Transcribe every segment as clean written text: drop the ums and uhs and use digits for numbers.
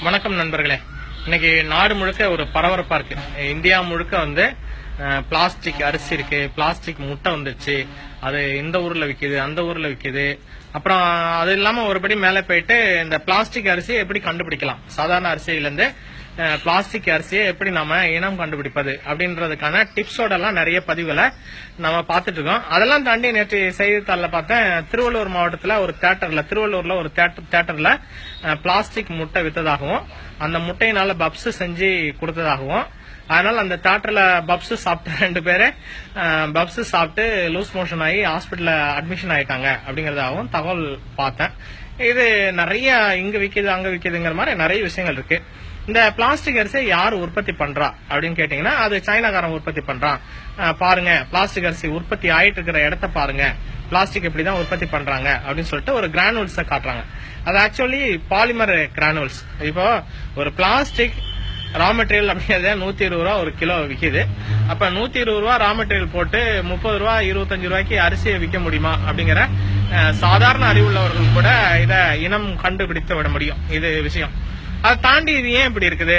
வணக்கம் நண்பர்களே. இன்னைக்கு நாடு முழுக்க ஒரு பரபரப்பா இருக்கு. இந்தியா முழுக்க வந்து பிளாஸ்டிக் அரிசி இருக்கு, பிளாஸ்டிக் முட்டை வந்துருச்சு, அது இந்த ஊர்ல விக்குது, அந்த ஊர்ல விக்குது. அப்புறம் அது இல்லாம ஒருபடி மேல போயிட்டு இந்த பிளாஸ்டிக் அரிசியை எப்படி கண்டுபிடிக்கலாம், சாதாரண அரிசியில இருந்து பிளாஸ்டிக் அரிசியை எப்படி நம்ம இனம் கண்டுபிடிப்பது அப்படின்றதுக்கான டிப்ஸோட எல்லாம் நிறைய பதிவுகளை நம்ம பார்த்துட்டு இருக்கோம். அதெல்லாம் தாண்டி நேற்று செய்தித்தாள்ல பார்த்தேன், திருவள்ளூர் மாவட்டத்துல ஒரு தியேட்டர்ல, திருவள்ளூர்ல ஒரு தியேட்டர்ல பிளாஸ்டிக் முட்டை வித்ததாகவும் அந்த முட்டையினால பப்ஸ் செஞ்சு கொடுத்ததாகவும், அதனால அந்த தியேட்டர்ல பப்ஸ் சாப்பிட்ட 2 பேரு பப்ஸ் சாப்பிட்டு லூஸ் மோஷன் ஆகி ஹாஸ்பிட்டல்ல அட்மிஷன் ஆயிட்டாங்க அப்படிங்கறதாகவும் தகவல் பார்த்தேன். இது நிறைய இங்க விக்குது அங்க விக்குதுங்கிற மாதிரி நிறைய விஷயங்கள் இருக்கு. இந்த பிளாஸ்டிக் அரிசியை யார் உற்பத்தி பண்றா அப்படின்னு கேட்டீங்கன்னா, அது சைனாக்காரன் உற்பத்தி பண்றான். பாருங்க, பிளாஸ்டிக் அரிசி உற்பத்தி ஆயிட்டு இருக்கிற இடத்த பாருங்க, பிளாஸ்டிக் எப்படிதான் உற்பத்தி பண்றாங்க அப்படின்னு சொல்லிட்டு ஒரு கிரானுவல்ஸ் காட்டுறாங்க. அது ஆக்சுவலி பாலிமர் கிரானுவல்ஸ். இப்போ ஒரு பிளாஸ்டிக் ரா மெட்டீரியல் அப்படிங்கறத 120 ரூபா ஒரு கிலோ விக்குது. அப்ப 120 ரூபா ரா மெட்டீரியல் போட்டு 30 ரூபா 25 ரூபாய்க்கு அரிசியை விற்க முடியுமா அப்படிங்கிற சாதாரண அறிவுள்ளவர்கள் கூட இத இனம் கண்டுபிடித்து விட முடியும். இது விஷயம். அதை தாண்டி இது ஏன் இப்படி இருக்குது,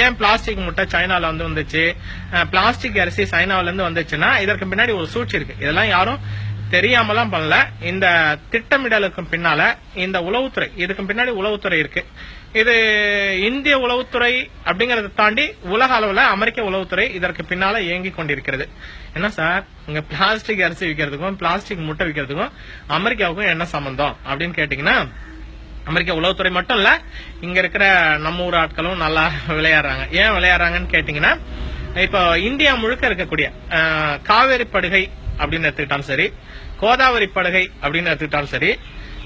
ஏன் பிளாஸ்டிக் முட்டை சைனால வந்து வந்துச்சு, பிளாஸ்டிக் அரிசி சைனாவில இருந்து வந்துச்சுன்னா இதற்கு பின்னாடி ஒரு சூழ்ச்சி இருக்கு. இதெல்லாம் யாரும் தெரியாமலாம் பண்ணல. இந்த திட்டமிடலுக்கு பின்னால இந்த உளவுத்துறை, இதுக்கு பின்னாடி உளவுத்துறை இருக்கு. இது இந்திய உளவுத்துறை அப்படிங்கறத தாண்டி உலக அளவுல அமெரிக்க உளவுத்துறை இதற்கு பின்னால இயங்கி கொண்டிருக்கிறது. என்ன சார், இங்க பிளாஸ்டிக் அரிசி விற்கிறதுக்கும் பிளாஸ்டிக் முட்டை விற்கிறதுக்கும் அமெரிக்காவுக்கும் என்ன சம்பந்தம் அப்படின்னு கேட்டீங்கன்னா, அமெரிக்க உளவுத்துறை மட்டும் இல்ல, இங்க இருக்கிற நம்ம ஊர் ஆட்களும் நல்லா விளையாடுறாங்க. ஏன் விளையாடுறாங்கன்னு கேட்டீங்கன்னா, இப்போ இந்தியா முழுக்க இருக்கக்கூடிய காவேரி படுகை அப்படின்னு எடுத்துக்கிட்டாலும் சரி, கோதாவரி படுகை அப்படின்னு எடுத்துக்கிட்டாலும் சரி,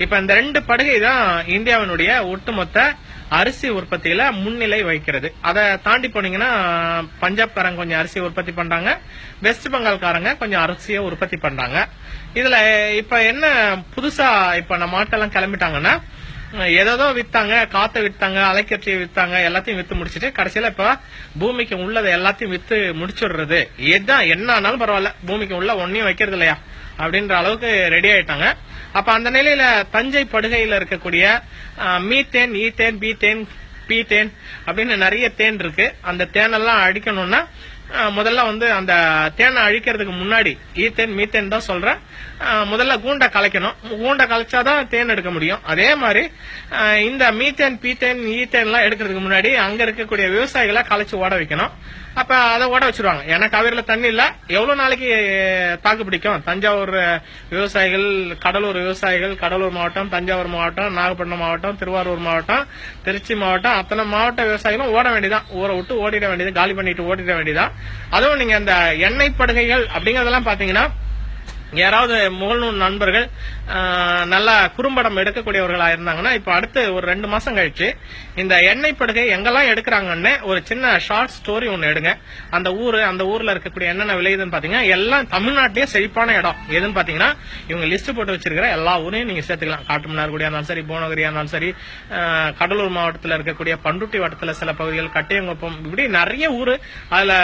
இப்ப இந்த 2 படுகை தான் இந்தியாவினுடைய ஒட்டுமொத்த அரிசி உற்பத்தியில முன்னிலை வகிக்கிறது. அதை தாண்டி போனீங்கன்னா பஞ்சாப்காரங்க கொஞ்சம் அரிசி உற்பத்தி பண்றாங்க, வெஸ்ட் பெங்கால்காரங்க கொஞ்சம் அரிசியை உற்பத்தி பண்றாங்க. இதுல இப்ப என்ன புதுசா இப்ப நம்ம ஆட்டெல்லாம் கிளம்பிட்டாங்கன்னா, ஏதோ வித்தாங்க, காத்த வித்தாங்க, அலைக்கற்றியை வித்தாங்க, எல்லாத்தையும் வித்து முடிச்சுட்டு கடைசியில இப்ப பூமிக்கு உள்ளதை எல்லாத்தையும் வித்து முடிச்சுடுறது. எதான் என்ன ஆனாலும் பரவாயில்ல, பூமிக்கு உள்ள ஒன்னையும் வைக்கிறது இல்லையா அப்படின்ற அளவுக்கு ரெடி ஆயிட்டாங்க. அப்ப அந்த நிலையில தஞ்சை படுகையில இருக்கக்கூடிய மீத்தேன், ஈத்தேன், பீத்தேன், பீத்தேன் அப்படின்னு நிறைய தேன் இருக்கு. அந்த தேனெல்லாம் அழிக்கணும்னா முதல்ல வந்து அந்த தேனை அழிக்கிறதுக்கு முன்னாடி ஈத்தேன் மீத்தேன் தான் சொல்றேன், முதல்ல கூண்டை கலைக்கணும். கூண்டை கலைச்சாதான் தேன் எடுக்க முடியும். அதே மாதிரி இந்த மீத்தேன், பீத்தேன், ஈத்தேன் எல்லாம் எடுக்கிறதுக்கு முன்னாடி அங்க இருக்கக்கூடிய விவசாயிகளை கலைச்சு ஓட வைக்கணும். அப்ப அதை ஓட வச்சிருவாங்க. ஏன்னா காவிரியில தண்ணி இல்ல, எவ்வளவு நாளைக்கு தாக்கு பிடிக்கும்? தஞ்சாவூர் விவசாயிகள், கடலூர் விவசாயிகள், கடலூர் மாவட்டம், தஞ்சாவூர் மாவட்டம், நாகப்பட்டினம் மாவட்டம், திருவாரூர் மாவட்டம், திருச்சி மாவட்டம், அத்தனை மாவட்ட விவசாயிகளும் ஓட வேண்டியதான், ஊரை விட்டு ஓடிட வேண்டியது, காலி பண்ணிட்டு ஓடிட வேண்டியதான். அதுவும் நீங்க அந்த எண்ணெய் படுகைகள் அப்படிங்கறதெல்லாம் பாத்தீங்கன்னா, யாராவது முகநூல் நண்பர்கள் நல்ல குறும்படம் எடுக்கக்கூடியவர்களா இருந்தாங்கன்னா, இப்ப அடுத்து ஒரு 2 மாசம் கழிச்சு இந்த எண்ணெய் படுகை எங்கெல்லாம் எடுக்கிறாங்கன்னு ஒரு சின்ன ஷார்ட் ஸ்டோரி ஒன்னு எடுங்க. அந்த ஊர்ல இருக்கக்கூடிய என்னென்ன விளையுதுன்னு பாத்தீங்கன்னா, எல்லாம் தமிழ்நாட்டிலேயே செழிப்பான இடம் எதுன்னு பாத்தீங்கன்னா, இவங்க லிஸ்ட் போட்டு வச்சிருக்கிற எல்லா ஊரையும் நீங்க சேர்த்துக்கலாம். காட்டுமன்னார்குடியா இருந்தாலும் சரி, புவனகிரியா இருந்தாலும் சரி, கடலூர் மாவட்டத்தில் இருக்கக்கூடிய பண்ருட்டி வட்டத்துல சில பகுதிகள், கட்டியங்குப்பம், இப்படி நிறைய ஊரு. அதுல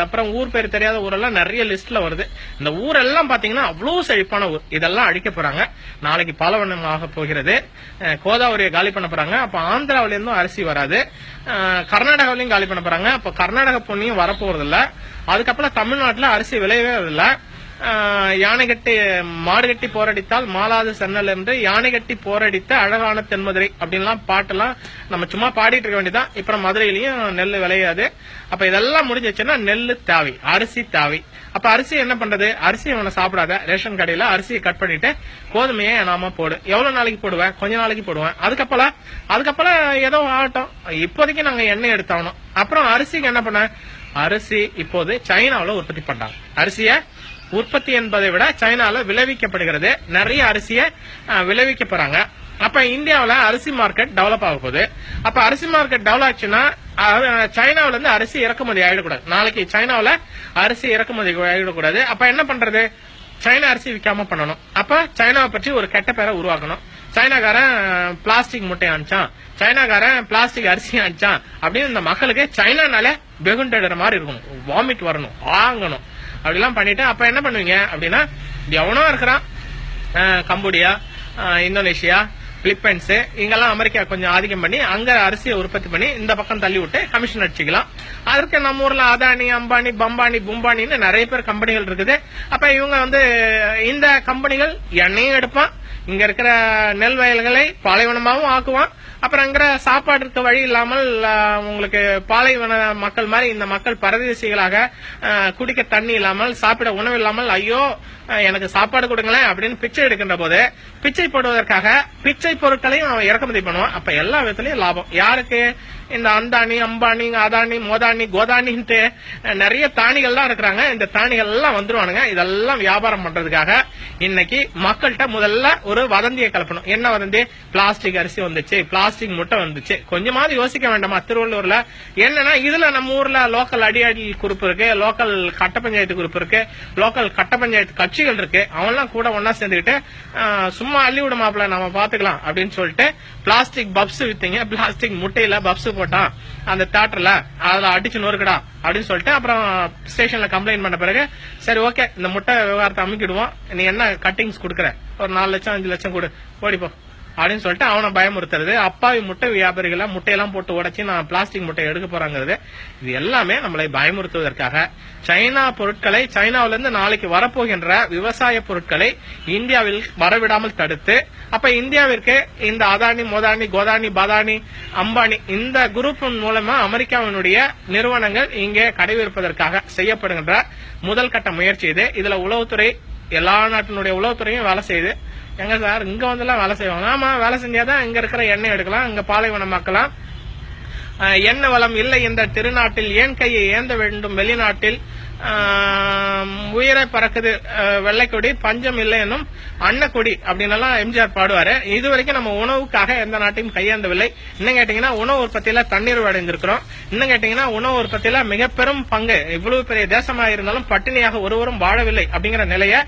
அப்புறம் ஊர் பேர் தெரியாத ஊரெல்லாம் நிறைய லிஸ்ட்ல வருது. இந்த ஊரெல்லாம் பாத்தீங்கன்னா அவ்வளவு செழிப்பான ஊர். இதெல்லாம் அழிக்க போறாங்க. நாளைக்கு பாலவனமாக போகிறது. கோதாவரியை காலி பண்ண போறாங்க. அப்ப ஆந்திராவில இருந்தும் அரிசி வராது. கர்நாடகாவிலையும் காலி பண்ண போறாங்க. அப்ப கர்நாடக பொண்ணியும் வரப்போறது இல்ல. அதுக்கப்புறம் தமிழ்நாட்டுல அரிசி விளையவே இல்ல. யானை கட்டி மாடு கட்டி போரடித்தால் மாலாது சென்னல் என்று யானை கட்டி போரடித்த அழகான தென்மதுரை அப்படின்லாம் பாட்டெல்லாம் நம்ம சும்மா பாடிட்டு இருக்க வேண்டியதான். இப்ப மதுரையிலயும் நெல் விளையாது. அப்ப இதெல்லாம் முடிஞ்சிச்சுன்னா நெல்லு தேவை, அரிசி தேவை. அப்ப அரிசி என்ன பண்றது? அரிசி அவனை சாப்பிடாத, ரேஷன் கடையில அரிசியை கட் பண்ணிட்டு கோதுமையை நாம போடு. எவ்வளவு நாளைக்கு போடுவேன்? கொஞ்ச நாளைக்கு போடுவேன். அதுக்கப்புறம் ஏதோ ஆகட்டும், இப்போதைக்கு நாங்க எண்ணெய் எடுத்தாகணும். அப்புறம் அரிசிக்கு என்ன பண்ண? அரிசி இப்போது சைனாவில உற்பத்தி பண்றாங்க. அரிசிய உற்பத்தி என்பதை விட சைனால விளைவிக்கப்படுகிறது. நிறைய அரிசியை விளைவிக்க போறாங்க. அப்ப இந்தியாவில அரிசி மார்க்கெட் டெவலப் ஆக போகுது. அப்ப அரிசி மார்க்கெட் டெவலப் ஆச்சுன்னா சைனாவில இருந்து அரிசி இறக்குமதி ஆயிடக்கூடாது. நாளைக்கு சைனாவில அரிசி இறக்குமதி ஆயிடக்கூடாது. அப்ப என்ன பண்றது? சைனா அரிசி விற்காம பண்ணணும். அப்ப சைனாவை பற்றி ஒரு கெட்ட பேரை உருவாக்கணும். சைனாக்காரன் பிளாஸ்டிக் முட்டை அனுப்பிச்சான், சைனாக்காரன் பிளாஸ்டிக் அரிசி அனுப்பிச்சான் அப்படின்னு இந்த மக்களுக்கு சைனானால வெகுண்டடுற மாதிரி இருக்கும், வாமிட் வரணும், வாங்கணும், அப்படிலாம் பண்ணிட்டு அப்ப என்ன பண்ணுவீங்க அப்படின்னா, எவனோ இருக்கிறான் கம்போடியா, இந்தோனேஷியா, பிலிப்பைன்ஸ் இங்கெல்லாம் அமெரிக்கா கொஞ்சம் ஆதிக்கம் பண்ணி அங்க அரிசியை உற்பத்தி பண்ணி இந்த பக்கம் தள்ளி விட்டு கமிஷன் அடிச்சுக்கலாம். அதற்கு நம்ம ஊர்ல அதானி, அம்பானி, பம்பானி, பும்பானின்னு நிறைய பேர் கம்பெனிகள் இருக்குது. அப்ப இவங்க இந்த கம்பெனிகள் எண்ணெயும் எடுப்பான், இங்க இருக்கிற நெல் வயல்களை பாலைவனமாகவும் ஆக்குவான். அப்புறம் அங்க சாப்பாடுக்கு வழி இல்லாமல் உங்களுக்கு பாலைவன மக்கள் மாதிரி இந்த மக்கள் பரதேசிகளாக குடிக்க தண்ணி இல்லாமல் சாப்பிட உணவு இல்லாமல் ஐயோ எனக்கு சாப்பாடு கொடுங்களேன் அப்படின்னு பிச்சை எடுக்கின்ற போது பிச்சை போடுவதற்காக பிச்சை பொருட்களையும் அவன் இறக்குமதி பண்ணுவான். அப்ப எல்லா விதத்திலயும் லாபம் யாருக்கு? இந்த அந்தானி, அம்பானி, அதானி, மோதானி, கோதானின்ட்டு நிறைய தானிகள் தான் இருக்கிறாங்க. இந்த தானிகள் எல்லாம் வந்துருவானுங்க. இதெல்லாம் வியாபாரம் பண்றதுக்காக இன்னைக்கு மக்கள்கிட்ட முதல்ல ஒரு வதந்தியை கலப்பணும். என்ன வதந்தி? பிளாஸ்டிக் அரிசி வந்துச்சு, பிளாஸ்டிக் முட்டை வந்துச்சு. கொஞ்சமாவது யோசிக்க வேண்டாமா? திருவள்ளூர்ல என்னன்னா இதுல நம்ம ஊர்ல லோக்கல் அடியாடி குரூப் இருக்கு, லோக்கல் கட்ட பஞ்சாயத்து குரூப் இருக்கு, லோக்கல் கட்ட பஞ்சாயத்து கட்சிகள் இருக்கு. அவன்லாம் கூட ஒன்னா சேர்ந்துக்கிட்டு சும்மா அள்ளி விட மாப்பிள்ள நம்ம பாத்துக்கலாம் அப்படின்னு சொல்லிட்டு பிளாஸ்டிக் பப்ஸ் வித்தீங்க, பிளாஸ்டிக் முட்டையில பப்ஸ் போட்டான் அந்த தியேட்டர்ல, அதுல அடிச்சு நொறுக்கடா அப்படின்னு சொல்லிட்டு அப்புறம் ஸ்டேஷன்ல கம்ப்ளைண்ட் பண்ண பிறகு சரி ஓகே இந்த முட்டை விவகாரத்தை அமைக்கிடுவோம், நீ என்ன கட்டிங்ஸ் கொடுக்குற, ஒரு 4 லட்சம் 5 லட்சம் கொடு ஓடிப்போ அப்படின்னு சொல்லிட்டு அவனை பயமுறுத்துறது. அப்பாவி முட்டை வியாபாரிகளை முட்டையெல்லாம் போட்டு உடைச்சு நான் பிளாஸ்டிக் முட்டை எடுக்க போறாங்கிறது இது எல்லாமே நம்மளை பயமுறுத்துவதற்காக சைனா பொருட்களை, சைனாவிலிருந்து நாளைக்கு வரப்போகின்ற விவசாய பொருட்களை இந்தியாவில் வரவிடாமல் தடுத்து அப்ப இந்தியாவிற்கு இந்த அதானி, மோதானி, கோதானி, பாதானி, அம்பானி இந்த குரூப் மூலமா அமெரிக்காவினுடைய நிறுவனங்கள் இங்கே கடைபிடிப்பதற்காக செய்யப்படுகின்ற முதல் கட்ட முயற்சி இது. இதுல உளவுத்துறை, எல்லா நாட்டினுடைய உளவுத்துறையும் வேலை செய்யுது. எங்க சார் இங்க வந்துலாம் வேலை செய்வாங்க? ஆமா, வேலை செஞ்சாதான் இங்க இருக்கிற எண்ணெய் எடுக்கலாம், இங்க பாலைவனம் ஆக்கலாம். எண்ணெய் வளம் இல்லை என்ற திருநாட்டில் ஏன் கையை ஏந்த வேண்டும் வெளிநாட்டில், உயிரை பறக்குது வெள்ளைக்கொடி பஞ்சம் இல்லை என்னும் அன்னக்கொடி அப்படின்னு எல்லாம் எம்ஜிஆர் பாடுவாரு. இதுவரைக்கும் நம்ம உணவுக்காக எந்த நாட்டையும் கையாண்டவில்லை. இன்னும் கேட்டீங்கன்னா உணவு உற்பத்தியில தண்ணீர் அடைந்திருக்கிறோம். இன்னும் கேட்டீங்கன்னா உணவு உற்பத்தியில மிக பெரும் பங்கு, இவ்வளவு பெரிய தேசமாக இருந்தாலும் பட்டினியாக ஒருவரும் வாழவில்லை அப்படிங்கிற நிலைய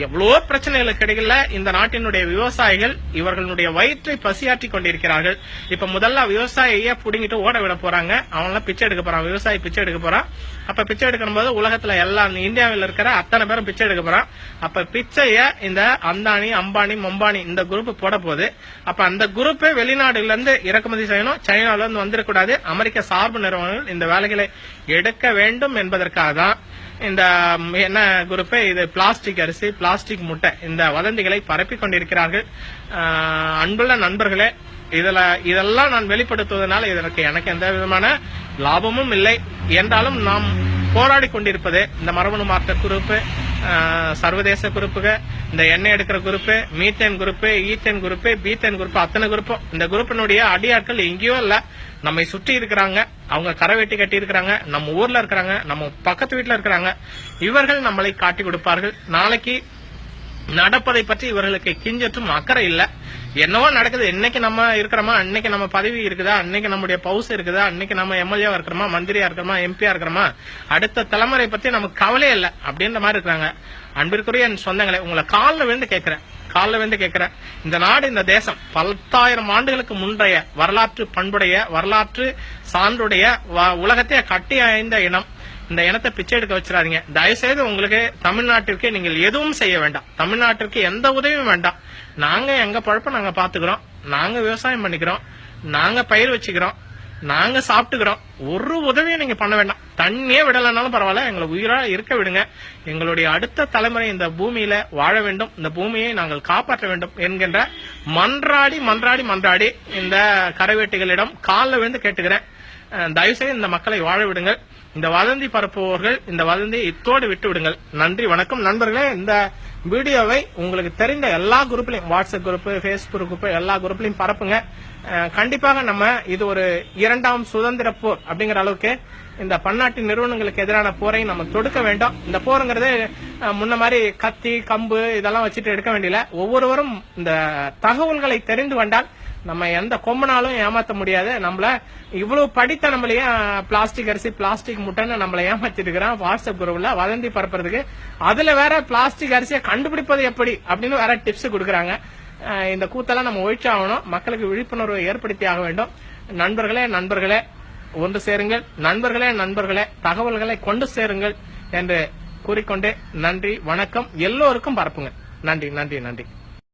எவ்வளவோ பிரச்சனைகளுக்கு இடையில இந்த நாட்டினுடைய விவசாயிகள் இவர்களுடைய வயிற்றை பசியாற்றி கொண்டிருக்கிறார்கள். இப்ப முதல்ல விவசாயிய புடுங்கிட்டு ஓட விட போறாங்க. அவன் பிச்சை எடுக்க போறான், விவசாயி பிச்சை எடுக்க போறான். அப்ப பிச்சை எடுக்கும் போது உலகத்துல எல்லா இந்தியாவில் இருக்கிற அத்தனை பேரும் பிச்சை எடுக்க போறான். அப்ப பிச்சைய இந்த அந்தானி, அம்பானி, மொம்பானி இந்த குரூப் போட போகுது. அப்ப அந்த குரூப் வெளிநாடுல இருந்து இறக்குமதி செய்யணும், சைனால இருந்து வந்துடக்கூடாது. அமெரிக்க சார்பு நிறுவனங்கள் இந்த வேலைகளை எடுக்க வேண்டும் என்பதற்காக தான் இந்த என்ன குரூப் இது பிளாஸ்டிக் அரிசி, பிளாஸ்டிக் முட்டை இந்த வதந்திகளை பரப்பிக் கொண்டிருக்கிறார்கள். அன்புள்ள நண்பர்களே, இதெல்லாம் நான் வெளிப்படுத்துவதனால இதற்கு எனக்கு எந்த விதமான லாபமும் இல்லை என்றாலும் நாம் போராடி கொண்டிருப்பது இந்த மரபணு மாற்ற குரூப், சர்வதேச குரூப்புக, இந்த எண்ணெய் எடுக்கிற group, methane group, ethane group, பீத்தேன் குரூப், அத்தனை குரூப்பும் இந்த குரூப்பினுடைய அடியாட்கள் எங்கேயோ இல்ல, நம்மை சுற்றி இருக்கிறாங்க. அவங்க கரை வெட்டி கட்டி இருக்கிறாங்க, நம்ம ஊர்ல இருக்கிறாங்க, நம்ம பக்கத்து வீட்டுல இருக்கிறாங்க. இவர்கள் நம்மளை காட்டி கொடுப்பார்கள். நாளைக்கு நடப்பதை பற்றி இவர்களுக்கு கிஞ்சற்றும் அக்கறை இல்ல. என்னவோ நடக்குது, இன்னைக்கு நம்ம இருக்கிறோமா, அன்னைக்கு நம்ம பதவி இருக்குதா, அன்னைக்கு நம்முடைய பவுஸ் இருக்குதா, அன்னைக்கு நம்ம எம்எல்ஏவா இருக்கிறோமா, மந்திரியா இருக்கிறோமா, எம்பியா இருக்கிறோமா, அடுத்த தலைமுறை பத்தி நமக்கு கவலையே இல்ல அப்படின்ற மாதிரி இருக்காங்க. அன்பிற்குரிய என் சொந்தங்களை உங்களை காலில் விழுந்து கேட்கிறேன், இந்த நாடு, இந்த தேசம் 10,000 ஆண்டுகளுக்கு முன்றைய வரலாற்று பண்புடைய, வரலாற்று சான்றுடைய, உலகத்தை கட்டி அடைந்த இனம். இந்த இனத்தை பிச்சை எடுக்க வச்சிடாதீங்க தயவுசெய்து. உங்களுக்கு தமிழ்நாட்டிற்கு நீங்கள் எதுவும் செய்ய வேண்டாம், தமிழ்நாட்டிற்கு எந்த உதவியும் வேண்டாம். நாங்க எங்க பழப்ப நாங்க பாத்துக்கிறோம், நாங்க விவசாயம் பண்ணிக்கிறோம், நாங்க பயிர் வச்சுக்கிறோம், நாங்க சாப்பிட்டுக்கிறோம். ஒரு உதவியும் நீங்க பண்ண வேண்டாம். தண்ணியே விடலனாலும் பரவாயில்ல, எங்களை உயிரா இருக்க விடுங்க. எங்களுடைய அடுத்த தலைமுறை இந்த பூமியில வாழ வேண்டும், இந்த பூமியை நாங்கள் காப்பாற்ற வேண்டும் என்கின்ற மன்றாடி இந்த கரைவேட்டிகளிடம் காலில் விழுந்து கேட்டுக்கிறேன். தயவுசெய்து இந்த மக்களை வாழ விடுங்கள். இந்த வதந்தி பரப்புபவர்கள் இந்த வதந்தியை இத்தோடு விட்டு விடுங்கள். நன்றி, வணக்கம் நண்பர்களே. இந்த வீடியோவை உங்களுக்கு தெரிந்த எல்லா குரூப்லயும், வாட்ஸ்அப் குரூப், பேஸ்புக் குரூப், எல்லா குரூப்லயும் பரப்புங்க. கண்டிப்பாக நம்ம இது ஒரு 2ஆம் சுதந்திர போர் அப்படிங்கிற அளவுக்கு இந்த பன்னாட்டு நிறுவனங்களுக்கு எதிரான போரை நம்ம தொடுக்க வேண்டும். இந்த போருங்கிறது முன்ன மாதிரி கத்தி, கம்பு இதெல்லாம் வச்சுட்டு எடுக்க வேண்டியல. ஒவ்வொருவரும் இந்த தகவல்களை தெரிந்து கொண்டால் நம்ம எந்த கொம்பனாலும் ஏமாத்த முடியாது. நம்மள இவ்வளவு படித்த நம்மளையே பிளாஸ்டிக் அரிசி, பிளாஸ்டிக் முட்டைன்னு நம்மள ஏமாத்திட்டு இருக்கிறான் வாட்ஸ்அப் குரூப்ல வதந்தி பரப்புறதுக்கு. அதுல வேற பிளாஸ்டிக் அரிசியை கண்டுபிடிப்பது எப்படி அப்படின்னு வேற டிப்ஸ் கொடுக்கறாங்க. இந்த கூத்தெல்லாம் நம்ம ஒழிச்சாகணும், மக்களுக்கு விழிப்புணர்வை ஏற்படுத்தி ஆக வேண்டும். நண்பர்களே ஒன்று சேருங்கள், நண்பர்களே தகவல்களை கொண்டு சேருங்கள் என்று கூறிக்கொண்டு நன்றி, வணக்கம். எல்லோருக்கும் பரப்புங்க. நன்றி.